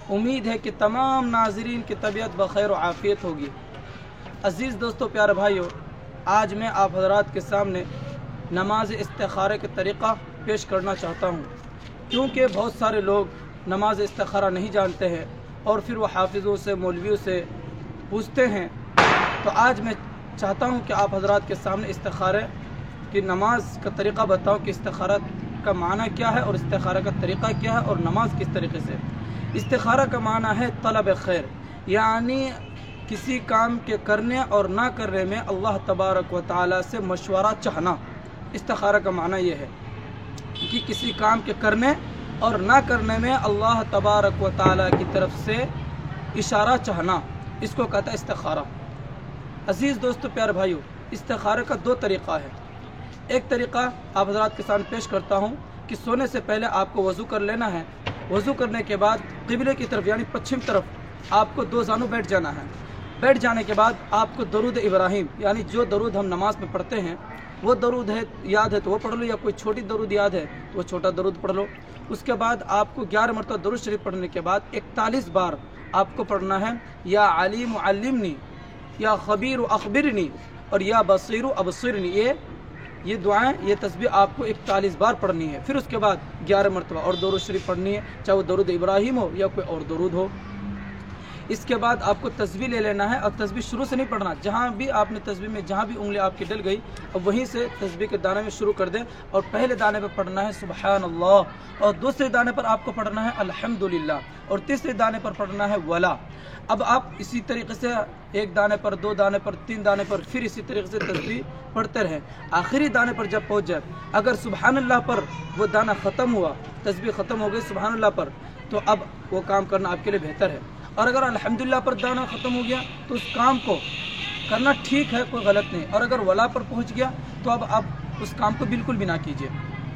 امید ہے کہ تمام ناظرین کی طبیعت بخیر و عافیت ہوگی۔ عزیز دوستو، پیارے بھائیو، آج میں آپ حضرات کے سامنے نماز استخارہ کے طریقہ پیش کرنا چاہتا ہوں، کیونکہ بہت سارے لوگ نماز استخارہ نہیں جانتے ہیں اور پھر وہ حافظوں سے، مولویوں سے پوچھتے ہیں۔ تو آج میں چاہتا ہوں کہ آپ حضرات کے سامنے استخارہ کی نماز کا طریقہ بتاؤں کہ استخارہ کا معنی کیا ہے اور استخارہ کا طریقہ کیا ہے اور نماز کس طریقے سے۔ استخارہ کا معنی ہے طلب خیر، یعنی کسی کام کے کرنے اور نہ کرنے میں اللہ تبارک و تعالیٰ سے مشورہ چاہنا۔ استخارہ کا معنی یہ ہے کہ کسی کام کے کرنے اور نہ کرنے میں اللہ تبارک و تعالیٰ کی طرف سے اشارہ چاہنا، اس کو کہتا ہے استخارہ۔ عزیز دوستو، پیارے بھائیو، استخارہ کا دو طریقہ ہے۔ ایک طریقہ آپ حضرات کے سامنے پیش کرتا ہوں کہ سونے سے پہلے آپ کو وضو کر لینا ہے۔ وضو کرنے کے بعد قبلے کی طرف یعنی پچھم طرف آپ کو دو زانوں بیٹھ جانا ہے۔ بیٹھ جانے کے بعد آپ کو درود ابراہیم، یعنی جو درود ہم نماز میں پڑھتے ہیں وہ درود ہے، یاد ہے تو وہ پڑھ لو، یا کوئی چھوٹی درود یاد ہے تو وہ چھوٹا درود پڑھ لو۔ اس کے بعد آپ کو 11 مرتبہ درود شریف پڑھنے کے بعد 41 بار آپ کو پڑھنا ہے یا علیم علمنی، یا خبیر اخبرنی، اور یا بصیر ابصرنی۔ یہ دعائیں، یہ تسبیح آپ کو 41 بار پڑھنی ہے۔ پھر اس کے بعد 11 مرتبہ اور درود شریف پڑھنی ہے، چاہے وہ درود ابراہیم ہو یا کوئی اور درود ہو۔ اس کے بعد آپ کو تسبیح لے لینا ہے، اور تسبیح شروع سے نہیں پڑھنا، جہاں بھی آپ نے تسبیح میں جہاں بھی انگلی آپ کی ڈل گئی اب وہیں سے تسبیح کے دانے میں شروع کر دیں، اور پہلے دانے پر پڑھنا ہے سبحان اللہ، اور دوسرے دانے پر آپ کو پڑھنا ہے الحمدللہ، اور تیسرے دانے پر پڑھنا ہے ولا۔ اب آپ اسی طریقے سے ایک دانے پر، دو دانے پر، تین دانے پر، پھر اسی طریقے سے تسبیح پڑھتے رہیں۔ آخری دانے پر جب پہنچ جائے، اگر سبحان اللہ پر وہ دانہ ختم ہوا، تسبیح ختم ہو گئی سبحان اللہ پر، تو اب وہ کام کرنا آپ کے لیے بہتر ہے۔ اور اگر الحمدللہ پر دانہ ختم ہو گیا تو اس کام کو کرنا ٹھیک ہے، کوئی غلط نہیں، اور اگر ولا پر پہنچ گیا تو اب آپ اس کام کو بالکل بھی نہ کیجیے۔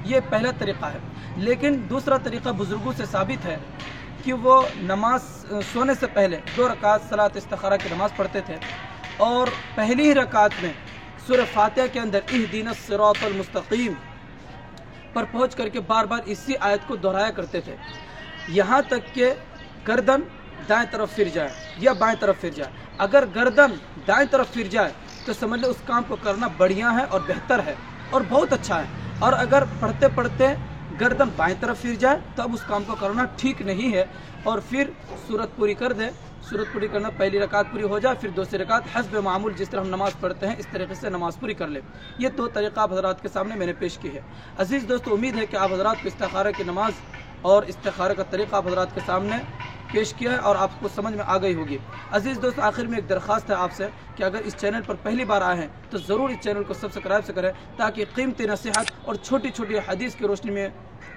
یہ پہلا طریقہ ہے۔ لیکن دوسرا طریقہ بزرگوں سے ثابت ہے کہ وہ نماز سونے سے پہلے 2 رکعت صلاۃ استخارہ کی نماز پڑھتے تھے، اور پہلی ہی رکعت میں سورہ فاتحہ کے اندر اہدنا الصراط المستقیم پر پہنچ کر کے بار بار اسی آیت کو دہرایا کرتے تھے، یہاں تک کہ گردن دائیں طرف پھر جائے یا بائیں طرف پھر جائے۔ اگر گردن دائیں طرف پھر جائے تو سمجھ لیں اس کام کو کرنا بڑھیا ہے اور بہتر ہے اور بہت اچھا ہے، اور اگر پڑھتے پڑھتے گردن بائیں طرف پھر جائے تو اب اس کام کو کرنا ٹھیک نہیں ہے، اور پھر سورت پوری کر دے۔ سورت پوری کرنا، پہلی رکعت پوری ہو جائے، پھر دوسری رکعت حسب معمول جس طرح ہم نماز پڑھتے ہیں اس طریقے سے نماز پوری کر لے۔ یہ 2 طریقہ آپ حضرات کے سامنے میں نے پیش کی ہے۔ عزیز دوستو، امید ہے کہ آپ حضرات کو استخارہ کی نماز اور استخارہ کا طریقہ آپ حضرات کے سامنے پیش کیا ہے اور آپ کو سمجھ میں آ گئی ہوگی۔ عزیز دوست، آخر میں ایک درخواست ہے آپ سے کہ اگر اس چینل پر پہلی بار آئے ہیں تو ضرور اس چینل کو سبسکرائب سے کریں، تاکہ قیمتی نصیحت اور چھوٹی چھوٹی حدیث کی روشنی میں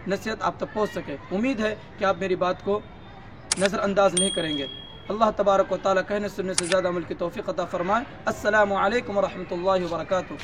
نصیحت آپ تک پہنچ سکے۔ امید ہے کہ آپ میری بات کو نظر انداز نہیں کریں گے۔ اللہ تبارک و تعالیٰ کہنے سننے سے زیادہ عمل کی توفیق عطا فرمائے۔ السلام علیکم ورحمۃ اللہ وبرکاتہ۔